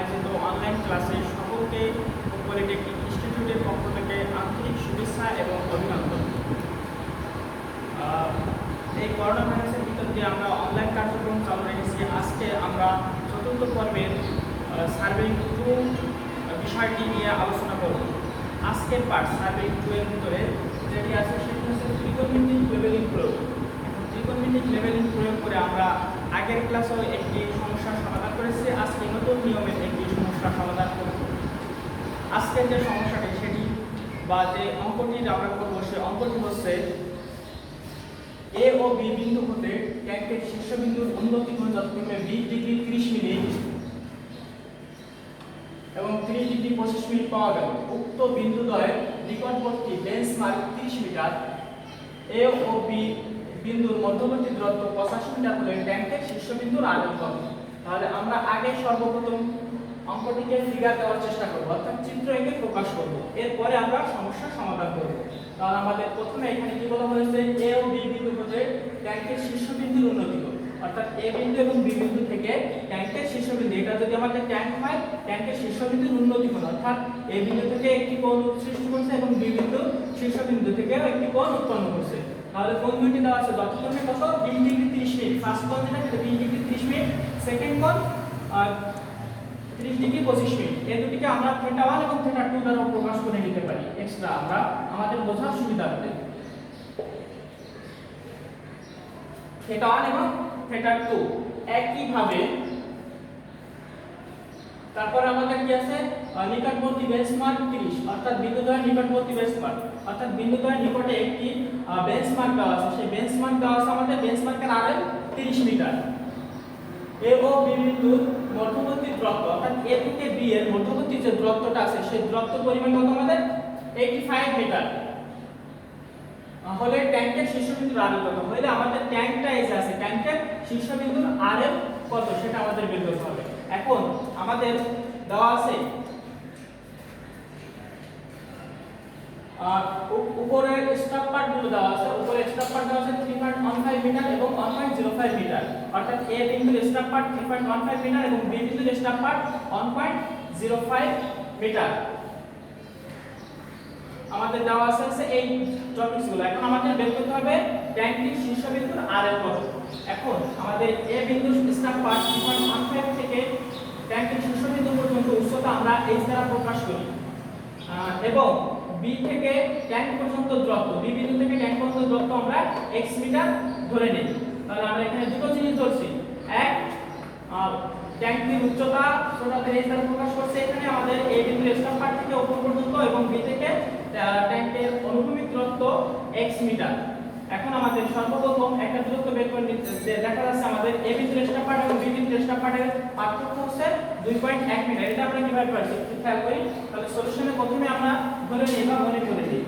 আয়োজিত অনলাইন ক্লাসে সকলকে পলিটেকনিক ইনস্টিটিউটের পক্ষ থেকে আন্তরিক শুভেচ্ছা এবং অভিনন্দন। এই করোনা ভাইরাসের ভিতর দিয়ে আমরা অনলাইন কার্যক্রম চালু রেখেছি। আজকে আমরা চতুর্থ পর্বের সার্ভেইং 2 বিষয়টি নিয়ে আলোচনা করব। আজকের পার্ট সার্ভেইং 2 এর ভিতরে যেটি আছে সেটি হচ্ছে ত্রিকোণমিতিক লেভেলিং প্রয়োগ। ত্রিকোণমিতিক লেভেলিং প্রয়োগ করে আমরা আগের ক্লাসেও একটি সমস্যার সমাধান করেছি। আজকে নতুন নিয়মের একটি সমস্যার সমাধান করব। আজকের যে সমস্যাটি সেটি বা যে অঙ্কটি আমরা করব সে অঙ্কটি হচ্ছে এ ও বি বিন্দু হতে ট্যাঙ্কের শীর্ষবিন্দুর উন্নতি কোণ যথাক্রমে 20 ডিগ্রি 30 মিনিট এবং 30 ডিগ্রি 25 মিনিট পাওয়া গেল। উক্ত বিন্দুদ্বয়ের নিকটবর্তী বেঞ্চমার্ক 30 মিটার, এ ও বি বিন্দুর মধ্যবর্তী দূরত্ব 85 মিটার হলে ট্যাঙ্কের শীর্ষবিন্দুর আয়তন কত? তাহলে আমরা আগে সর্বপ্রথম অঙ্কটিকে ফিগার দেওয়ার চেষ্টা করব, অর্থাৎ চিত্র এঁকে প্রকাশ করব। এরপরে আমরা সমস্যার সমাধান করব। তাহলে আমাদের প্রথমে এখানে কি বলা হয়েছে, এ ও বি বিন্দু হতে ট্যাঙ্কের শীর্ষবিন্দুর উন্নতি কোণ, অর্থাৎ এ বিন্দু এবং বি বিন্দু থেকে ট্যাঙ্কের শীর্ষবিন্দু, এটা যদি আমাদের ট্যাঙ্ক হয়, ট্যাঙ্কের শীর্ষবিন্দুর উন্নতি কোণ অর্থাৎ এ বিন্দু থেকে একটি কোণ সৃষ্টি করছে এবং বি বিন্দু শীর্ষবিন্দু থেকে একটি কোণ উৎপন্ন করছে। তাহলে কোণ দুটি দেওয়া আছে যথাক্রমে কত, 20 ডিগ্রি 30 মিনিট। ফার্স্ট কোণ যেটা সেটা 20 ডিগ্রি 30 মিনিট, সেকেন্ড কোণ 30 ডিগ্রি 25 মিনিট। এই দুটিকে আমরা θ1 এবং θ2 দ্বারা প্রকাশ করে নিতে পারি। এক্সট্রা আমরা আমাদের বোঝার সুবিধার্থে θ1 এবং θ2 একই ভাবে। তারপর আমাদের কি আছে, নিকটবর্তী বেঞ্চমার্ক 30, অর্থাৎ বিন্দুদ্বয়ের নিকটবর্তী বেঞ্চমার্ক, অর্থাৎ বিন্দুদ্বয়ের নিকটে একটি বেঞ্চমার্ক দেওয়া আছে। সেই বেঞ্চমার্ক দেওয়া আছে আমাদের বেঞ্চমার্কের আড়াল 30 মিটার। এ ও বি বিন্দুর মধ্যবর্তী দূরত্ব, অর্থাৎ এ থেকে বি এর মধ্যবর্তী যে দূরত্বটা আছে সেই দূরত্ব পরিমাণ কত আমাদের 85 মিটার হলে ট্যাঙ্কের শীর্ষবিন্দুর আরএল কত? হলে আমাদের ট্যাঙ্কটা এই যে আছে, ট্যাঙ্কের শীর্ষবিন্দুর আরএল কত সেটা আমাদের বের করতে হবে। এখন আমাদের দেওয়া আছে উপরের স্টাফ পার্ট গুলো দেওয়া আছে। উপরের স্টাফ পার্ট দেওয়া আছে 3.15 মিটার এবং 1.05 মিটার, অর্থাৎ এ বিন্দুর স্টাফ পার্ট 3.15 মিটার এবং বি বিন্দুর স্টাফ পার্ট 1.05 মিটার আমাদের দেওয়া আছে এই টপিকস গুলো। এখন আমাদের বের করতে হবে ট্যাঙ্কটির শীর্ষবিন্দুর আরএল কত। এখন আমাদের এ বিন্দুর স্টাফ পার্ট 3.15 থেকে ট্যাঙ্কটির শীর্ষবিন্দু পর্যন্ত উচ্চতা আমরা h দ্বারা প্রকাশ করি এবং বি থেকে ট্যাঙ্ক পর্যন্ত দূরত্ব, বি বিন্দু থেকে ট্যাঙ্ক পর্যন্ত দূরত্ব আমরা x মিটার ধরে নিই। তাহলে আমরা এখানে দুটো জিনিস ধরছি, এক ট্যাঙ্কটির উচ্চতা ছোটদের h দ্বারা প্রকাশ করছে। এখানে আমাদের a বিন্দুর স্টাফ পার্ট থেকে উপর পর্যন্ত এবং বি থেকে ট্যাঙ্কের অনুভূমিক দূরত্ব x মিটার। এখন আমাদের সর্বপ্রথম একটা দূরত্ব বের করে নিতে দেখা যাচ্ছে আমাদের a বিন্দুর স্টাফ পার্ট এবং বি বিন্দুর স্টাফ পার্টের পার্থক্য হচ্ছে 2.1 মিটার। এটা আমরা কিভাবে পাচ্ছি খেয়াল করি। তাহলে সলিউশনে প্রথমে আমরা ধরে নিই বা মনে করে দিই।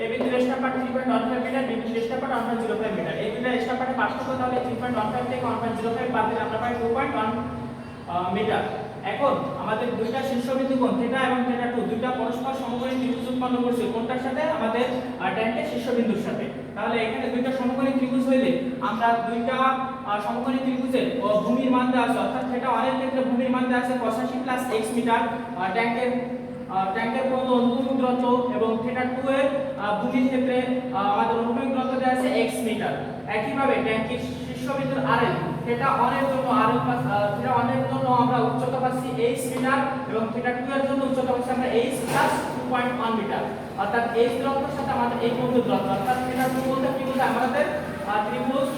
এ বিন্দুর স্টাফ পার্ট 3.15 মিটার, বি বিন্দুর স্টাফ পার্ট 1.05 মিটার। এই দুটো স্টাফ পার্টের পার্থক্য তাহলে 3.15 থেকে 1.05 বাদ দিলে আমরা পাই 2.1 মিটার। এখন আমাদের দুইটা শীর্ষবিন্দু কোণ θ এবং θ2 দুইটা পরস্পর সমকোণী ত্রিভুজ উৎপন্ন করছে। কোনটার সাথে? আমাদের ট্যাঙ্কের শীর্ষবিন্দুর সাথে। তাহলে এখানে দুইটা সমকোণী ত্রিভুজ হইলে আমরা দুইটা সমকোণী ত্রিভুজের ভূমির মান দেওয়া আছে, অর্থাৎ θ1 এর ক্ষেত্রে ভূমির মান দেওয়া আছে 85 + x মিটার, ট্যাঙ্কের ট্যাঙ্কের পর্যন্ত অনুভূমিক দূরত্ব এবং θ2 এর ভূমির ক্ষেত্রে আমাদের অনুভূমিক দূরত্ব দেওয়া আছে x মিটার। একইভাবে ট্যাঙ্কের শীর্ষবিন্দুর RL θ1 এর জন্য θ1 এর জন্য আমরা উচ্চতা পাচ্ছি h মিটার এবং θ2 এর জন্য উচ্চতা পাচ্ছি আমরা h প্লাস 2.1 মিটার। অর্থাৎ h দূরত্বের সাথে আমাদের এই পর্যন্ত দূরত্ব অর্থাৎ θ2 বলতে কি বলতে আমাদের ত্রিভুজ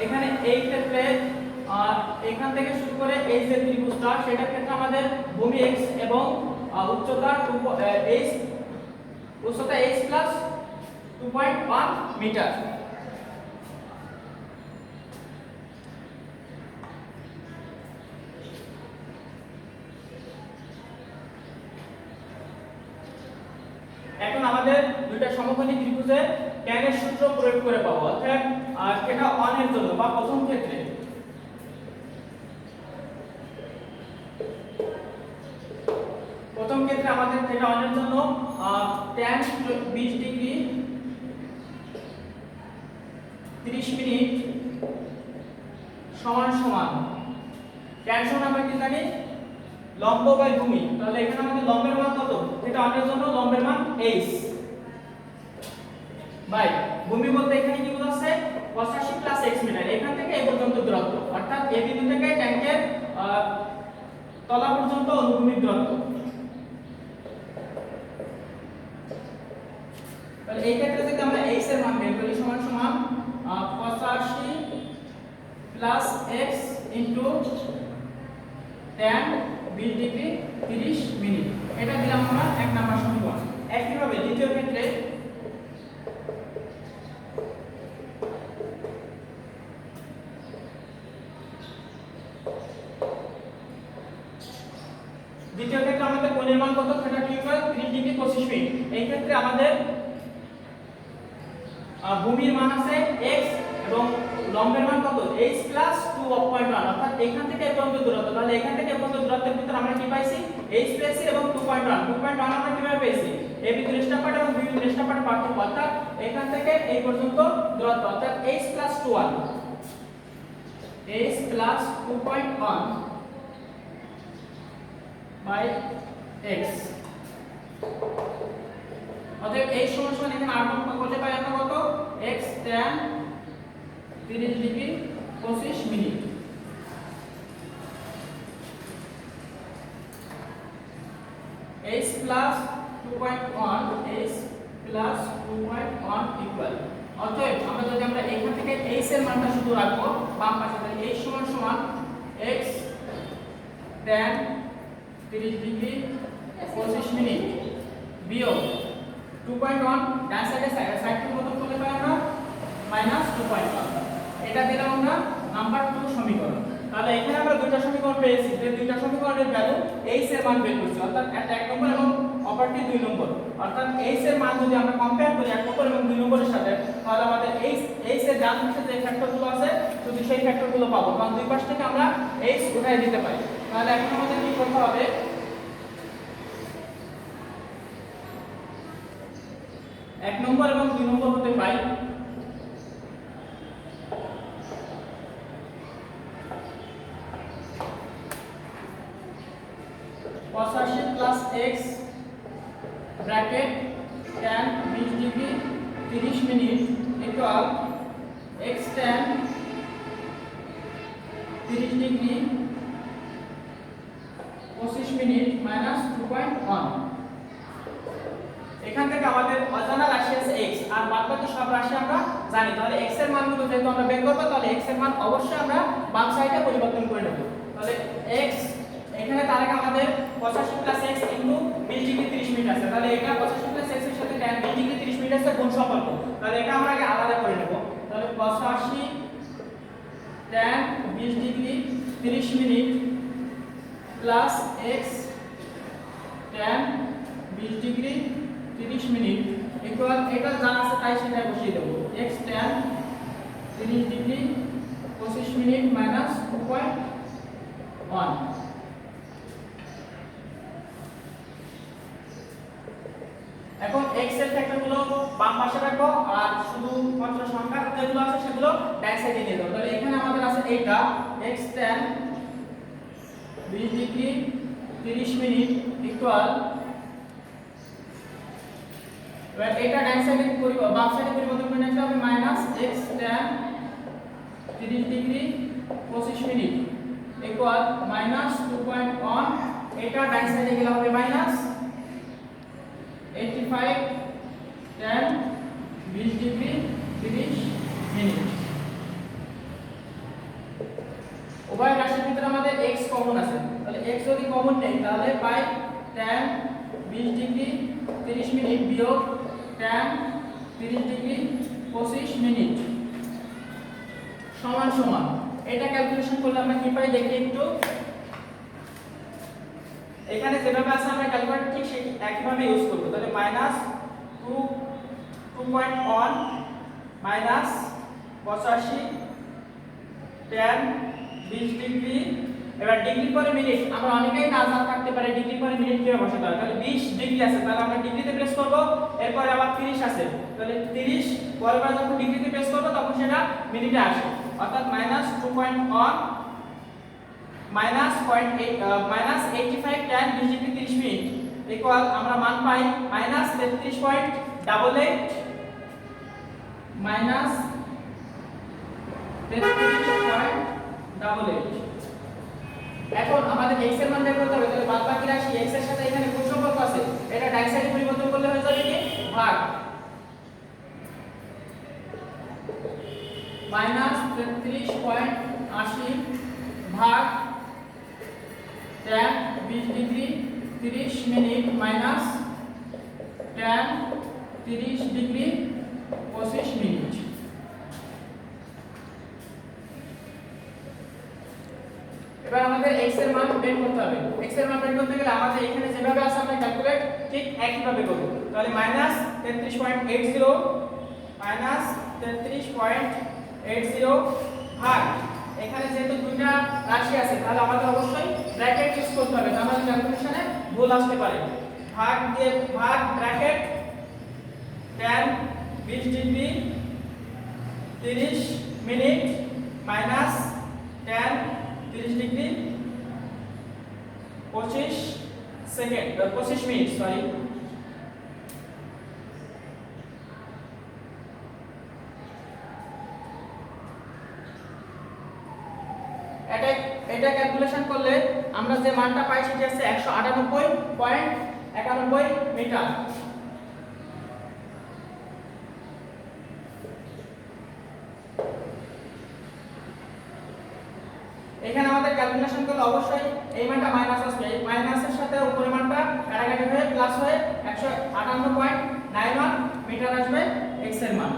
এখানে এই ক্ষেত্রে এখান থেকে শুরু করে এই যে ত্রিভুজটা সেটার ক্ষেত্রে আমাদের ভূমি x এবং উচ্চতা h উচ্চতা h প্লাস 2.1 মিটার। এখন আমাদের দুইটা সমকোণী ত্রিভুজে tan এর সূত্র প্রয়োগ করে পাবো। অর্থাৎ এটা অন এর জন্য বা প্রথম ক্ষেত্রে আমাদের এটা অন এর জন্য tan 20 ডিগ্রি 30 মিনিট সমান সমান tan সমান আমরা কি জানি লম্ব বাই ভূমি। তাহলে এখানে আমাদের লম্বের মান কত? এটা অন এর জন্য লম্বের মান h বাই ভূমি বলতে এখানে কি বোঝাচ্ছে 85 প্লাস x মিটার। এখান থেকে এই পর্যন্ত দূরত্ব অর্থাৎ এই বিন্দু থেকে ট্যাঙ্কের তলা পর্যন্ত অনুভূমিক দূরত্ব। তাহলে এই ক্ষেত্রে যদি আমরা h এর মান বের করি সমান সমান 85 plus x into tan 20 degree 30 minute, এটা দিলাম আমরা এক নাম্বার সমীকরণ। একইভাবে দ্বিতীয় ক্ষেত্রে আমাদের কোণের মান কত? সেটা কি হয় 30 ডিগ্রি 25 মিনিট। এই ক্ষেত্রে আমাদের ভূমির মান আছে x এবং লম্বের মান কত h প্লাস 2.1 অর্থাৎ এখান থেকে এই পর্যন্ত দূরত্ব। তাহলে এখান থেকে এই পর্যন্ত দূরত্বের ভিতর আমরা কি পাইছি h পেয়েছি এবং 2.1 আমরা কিভাবে পেয়েছি a বিন্দু রেস্টা পার্ট এবং b বিন্দু রেস্টা পার্ট পার্থক্য অর্থাৎ এখান থেকে এই পর্যন্ত দূরত্ব অর্থাৎ h প্লাস 2.1 বাই x অতএব h সমান সমান এখানে r মান কত পাই আমরা কত x tan 30 degree 25 minute. h plus 2.1 h plus 2.1 equal অতএব আমরা এখান থেকে h এর মানটা শুধু রাখবো বাম পাশে, তাহলে h সমান সমান x tan 30 ডিগ্রি 25 মিনিট বিয়োগ 2.1 ডান সাইডে সাইডটি কত করলে পাই আমরা -2.1, এটা দিলাম আমরা নাম্বার 2 সমীকরণ। তাহলে এখানে আমরা দুইটা সমীকরণ পেয়েছি, যে দুইটা সমীকরণের ভ্যালু h এর মান বের করছি অর্থাৎ একটা 1 নম্বর এবং অপরটি 2 নম্বর। অর্থাৎ h এর মান যদি আমরা কম্পেয়ার করি 1 নম্বর এবং 2 নম্বরের সাথে তাহলে আমাদের h এর ডান পাশে যে ফ্যাক্টরগুলো আছে শুধু সেই ফ্যাক্টরগুলো পাবো, কারণ দুই পাশ থেকে আমরা h উঠাই দিতে পারি। তাহলে এখন আমাদের কি করতে হবে 1 নম্বর এবং 2 নম্বর হতে পাই 85 plus x bracket tan 20 degree 30 minute equal x tan 30 degree 25 minute minus 2.1। এখান থেকে আমাদের অজানা রাশি আছে x আর বাকি সব রাশি আমরা জানি। তাহলে x এর মানগুলো যেহেতু আমরা বের করব তাহলে x এর মান অবশ্যই আমরা বাম সাইডে পরিবর্তন করে নেব। তাহলে x এখানে তার আগে আমাদের 85 plus x into 20 degree 30 minute আছে, তাহলে এটা 85 প্লাস x এর সাথে tan 20 ডিগ্রি 30 মিনিট আছে গুণ সম্পর্ক, তাহলে এটা আমরা আগে আলাদা করে নেব। তাহলে 85 tan 20 degree 30 minute plus x tan 20 degree 30 minute equal এটা জানা আছে তাই সেটাই বসিয়ে দেব x tan 30 degree 25 minute minus 2.1। এখন x এর ফ্যাক্টরগুলো বাম পাশে রাখবো আর শুধু মাত্র সংখ্যার যেগুলো আছে সেগুলো ডান সাইডে নিয়ে দেব। তাহলে এখানে আমাদের আছে এইটা x tan 20 degree 30 minute equal, এবার এটা ডান সাইডে বাম সাইডে পরিবর্তন করে নিতে হবে minus x tan 30 degree 25 minute equal minus 2.1, এটা ডান সাইডে গেলে হবে মাইনাস 85 tan 20 ডিগ্রি 30 মিনিট। উভয় রাশির ভিতরে আমাদের x কমন আছে, তাহলে x যদি কমন নেই তাহলে পাই tan 20 ডিগ্রি 30 মিনিট বিয়োগ tan 30 ডিগ্রি 25 মিনিট সমান সমান, এটা ক্যালকুলেশন করলে আমরা কি পাই দেখি একটু। এখানে যেভাবে আছে আমরা ক্যালকুলেটর ঠিক সেই একইভাবে ইউজ করব, তাহলে মাইনাস 2.1 মাইনাস 85 tan 20 ডিগ্রি, এবার ডিগ্রি পরে মিনিট আমরা অনেকেই না জানা থাকতে পারে ডিগ্রি পরে মিনিট কিভাবে বসাতে হয়। তাহলে 20 ডিগ্রি আছে তাহলে আমরা ডিগ্রিতে প্রেস করব, এরপর আবার 30 আছে তাহলে 30 পরের বার যখন ডিগ্রিতে প্রেস করব তখন সেটা মিনিটে আসে, অর্থাৎ minus 2.1 minus 85 tan 20 degree 30 minute equal আমরা মান পাই মাইনাস 33.88 মাইনাস 33.88। এখন আমাদের x এর মান বের করতে হবে, তাহলে বাদবাকি রাশি x এর সাথে এখানে কোন সম্পর্ক আছে এটা ডান সাইডে পরিবর্তন করলে হয়ে যাবে কি ভাগ, মাইনাস 33.80 ভাগ tan 20 degree 30 minute minus tan 30 degree 25 minute. এবার আমাদের x এর মান বের করতে হবে, x এর মান বের করতে গেলে আমাদের এখানে যেভাবে আছে আমরা ক্যালকুলেট ঠিক একইভাবে করব, তাহলে মাইনাস 33.80 মাইনাস 33.80 ভাগ, এখানে যেহেতু দুইটা রাশি আছে তাহলে আমাদের অবশ্যই ব্র্যাকেট ইউজ করতে হবে, তাহলে ক্যালকুলেশনে ভুল আসতে পারে, ভাগ দিয়ে ভাগ bracket tan 20 degree 30 minute minus tan 30 degree 25 second 25 minute sorry, এটা ক্যালকুলেশন করলে আমরা যে মানটা পাই সেটা হচ্ছে 198.91 মিটার। এখানে আমাদের ক্যালকুলেশন করলে অবশ্যই এই মানটা মাইনাস আসবে, এই মাইনাসের সাথে উপরের মানটা কাটাকাটি হয়ে প্লাস হয়ে 158.91 মিটার আসবে x এর মান।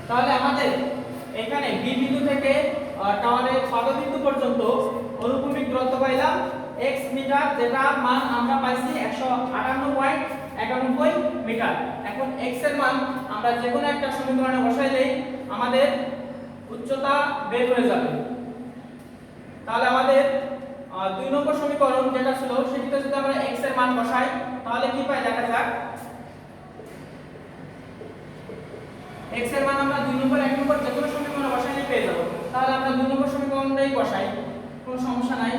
তাহলে আমাদের এখানে b বিন্দু থেকে টাওয়ারের পদবিন্দু পর্যন্ত অনুভূমিক দূরত্ব পাইলাম x মিটার, যেটা মান আমরা পাইছি 158.91 মিটার। এখন x এর মান আমরা যে কোনো একটা সমীকরণে বসাইলেই আমাদের উচ্চতা বের হয়ে যাবে, তাহলে আমাদের 2 নম্বর সমীকরণ যেটা ছিল সেটিতে যদি আমরা x এর মান বসাই তাহলে কি পাই দেখা যাক। x এর মান আমরা 2 নম্বর 1 নম্বর যে কোনো সমীকরণে বসাইলে পেয়ে যাব, তাহলে আমরা 2 নম্বর সমীকরণটাই বসাই, কোনো সমস্যা নাই।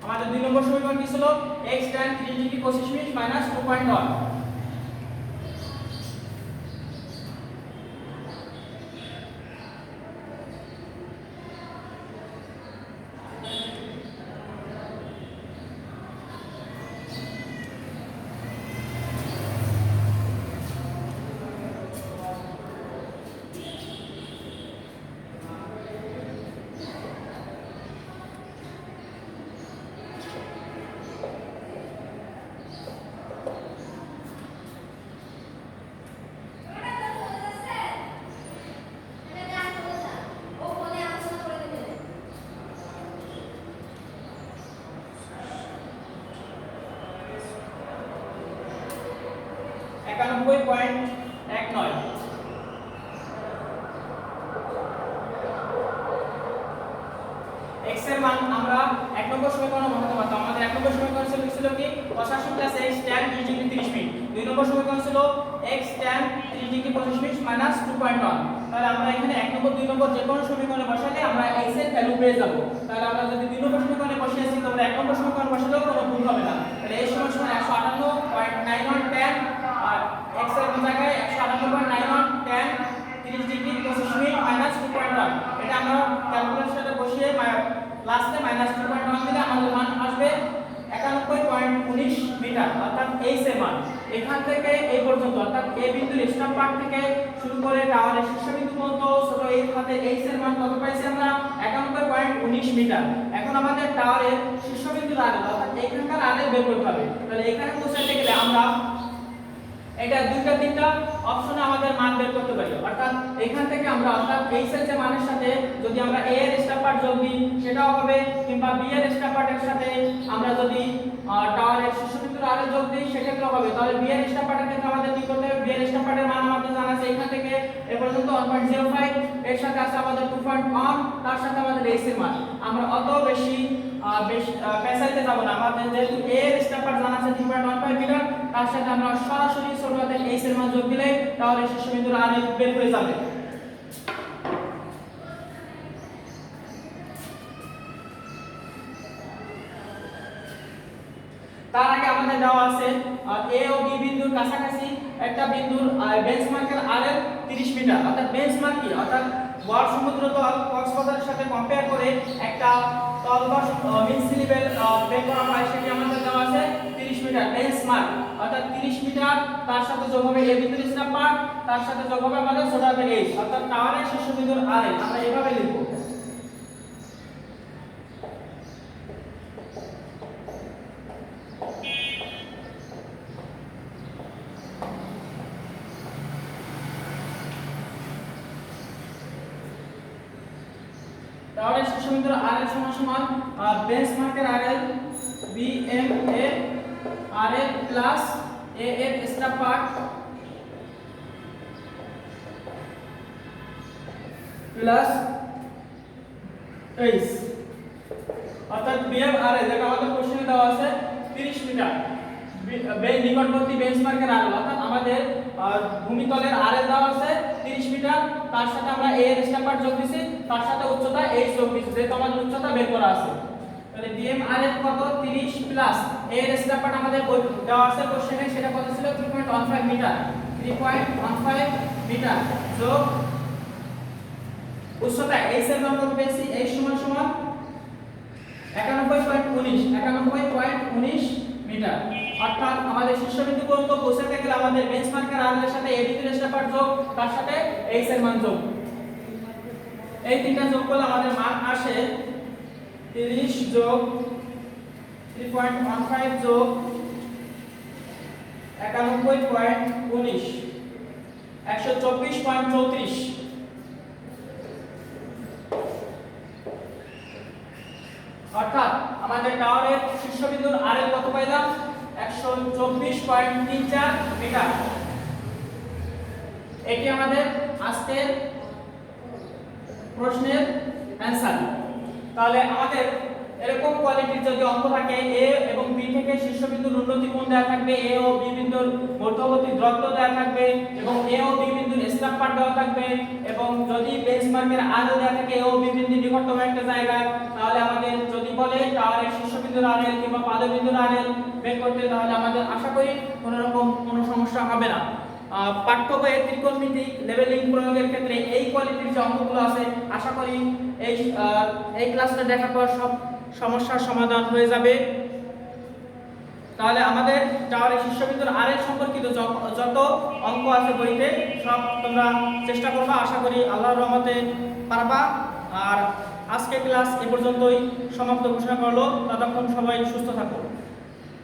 আমাদের 2 নম্বর সমীকরণ কি ছিল x tan 30 degree 25 minute minus 2.1, 91.19। x এর মান আমরা 1 নম্বর সমীকরণে বসাতে পারতাম। আমাদের 1 নম্বর সমীকরণ ছিল কি 85 + x tan 30 ডিগ্রি 30 মিনিট। 2 নম্বর সমীকরণ ছিল x tan 30 degree 25 minute minus 2.1। তাহলে আমরা এখানে 1 নম্বর 2 নম্বর যে কোনো সমীকরণে বসালে আমরা x এর ভ্যালু পেয়ে যাব। তাহলে আমরা যদি 2 নম্বর সমীকরণে বসিয়েছি তাহলে 1 নম্বর সমীকরণ বসালেও কোনো ভুল হবে না। তাহলে এই সমান 158.91 tan আর x এর জায়গায় 158.91 tan 30 ডিগ্রি 25 মিনিট মাইনাস 2.1। এটা আমরা ক্যালকুলেটরে বসিয়ে লাস্টে মাইনাস 2.1 দিলে আমাদের মান আসবে 91.19 মিটার, অর্থাৎ এই এর মান। এখান থেকে এই পর্যন্ত অর্থাৎ এ বিন্দুর স্টার্ট পার্ট থেকে শুরু করে টাওয়ারের শীর্ষবিন্দু পর্যন্ত ছোট এই খাতে এই এর মান কত পাইছি আমরা 91.19 মিটার। এখন আমাদের টাওয়ারের শীর্ষবিন্দুর আড়েল অর্থাৎ এখানকার আড়েল বের করতে হবে। তাহলে এখানে পৌঁছাতে গেলে আমরা এটা দুইটা তিনটা অপশনে আমাদের মান বের করতে পারি। অর্থাৎ এখান থেকে আমরা অর্থাৎ এই এর যে মানের সাথে যদি আমরা a এর স্টার পার্ট যোগ দিই সেটাও হবে, কিংবা b এর স্টার পার্টের সাথে আমরা যদি টাওয়ারের শীর্ষবিন্দুর আড়েল যোগ দিই সেক্ষেত্রেও হবে। তাহলে b এর স্টার পার্টের ক্ষেত্রে আমাদের কি করতে হবে, b এর স্টার পার্টের মান আমাদের জানা আছে এখান থেকে এ পর্যন্ত 1.05, এর সাথে আছে আমাদের 2.1, তার সাথে আমাদের a এর মান। আমরা অত বেশি পেছাইতে যাব না। আমাদের যেহেতু a এর স্টার পার্ট জানা আছে 3.15 মিটার, তার সাথে আমরা সরাসরি ছোট হাতের a এর মান যোগ দিলে তাহলে শীর্ষবিন্দুর আড়েল বের হয়ে যাবে। তার আগে আমাদের দেওয়া আছে a ও b বিন্দুর কাছাকাছি একটা বিন্দুর বেঞ্চমার্কের আড়েল 30 মিটার। অর্থাৎ বেঞ্চমার্ক কি, অর্থাৎ ওয়ার্ল্ড সমুদ্র তল কক্সবাজারের সাথে কম্পেয়ার করে একটা তলবাস মিড সি লেভেল বের করা হয়, সেটি আমাদের দেওয়া আছে 30 মিটার বেঞ্চমার্ক। অর্থাৎ 30 মিটার, তার সাথে যোগ হবে a বিন্দুর স্টার পার্ট, তার সাথে যোগ হবে আমাদের ছোট হাতের h, অর্থাৎ টাওয়ারের শীর্ষবিন্দুর আড়েল। আমরা এভাবে লিখব। টাওয়ারের শীর্ষবিন্দুর আড়েল সমান বেঞ্চমার্কের আড়েল BMA আড়েল প্লাস a এর স্টার পার্ট প্লাস h, অর্থাৎ BM আড়েল যেটা আমাদের কোশ্চেনে দেওয়া আছে 30 মিটার। নিকটবর্তী বেঞ্চমার্কের আড়েল অর্থাৎ আমাদের ভূমিতলের আড়েল দেওয়া আছে 30 মিটার, তার সাথে আমরা a এর স্টার পার্ট যোগ দিছি, তার সাথে উচ্চতা h যোগ দিছি, যেহেতু আমাদের উচ্চতা বের করা আছে। তাহলে BM আড়েল কত 30 প্লাস a এর স্টার পার্ট আমাদের দেওয়া আছে কোশ্চেনে, সেটা কত ছিল 3.15 মিটার। 3.15 মিটার যোগ উচ্চতা h এর মান কত পেয়েছি, h সমান 91.19 মিটার। অর্থাৎ আমাদের শীর্ষবিন্দু পর্যন্ত পৌঁছাতে গেলে আমাদের বেঞ্চমার্কের আড়েলের সাথে a বিন্দুর স্টার পার্ট যোগ, তার সাথে h এর মান যোগ, এই তিনটা যোগ করলে আমাদের মান আসে 30 যোগ 3.15 যোগ 91.19 124.34। অর্থাৎ আমাদের টাওয়ারের শীর্ষবিন্দুর আড়েল কত পাইলাম 124.34 মিটার। এটি আমাদের আজকের প্রশ্নের অ্যানসার। তাহলে আমাদের এরকম কোয়ালিটির যদি অঙ্ক থাকে a এবং b থেকে শীর্ষবিন্দুর উন্নতি কোণ দেওয়া থাকবে, a ও b বিন্দুর মধ্যবর্তী দূরত্ব দেওয়া থাকবে এবং a ও b বিন্দুর স্টার পার্ট দেওয়া থাকবে, এবং যদি বেঞ্চমার্কের আড়েল দেওয়া থাকে a ও b বিন্দুর নিকটতম একটা জায়গায়, তাহলে আমাদের যদি বলে টাওয়ারের শীর্ষবিন্দুর আড়েল কিংবা পাদবিন্দুর আড়েল বের করতে, তাহলে আমাদের আশা করি কোনো সমস্যা হবে না। পাঠ্য বইয়ের ত্রিকোণমিতিক লেভেলিং প্রয়োগের ক্ষেত্রে এই কোয়ালিটির যে অঙ্কগুলো আছে, আশা করি এই ক্লাসটা দেখার পর সব সমস্যার সমাধান হয়ে যাবে। তাহলে আমাদের টাওয়ারের শীর্ষবিন্দুর আড়েল সম্পর্কিত যত অঙ্ক আছে বইতে সব তোমরা চেষ্টা করবা, আশা করি আল্লাহর রহমতে পারবা। আর আজকে ক্লাস এ পর্যন্তই সমাপ্ত ঘোষণা করলো। ততক্ষণ সবাই সুস্থ থাকো।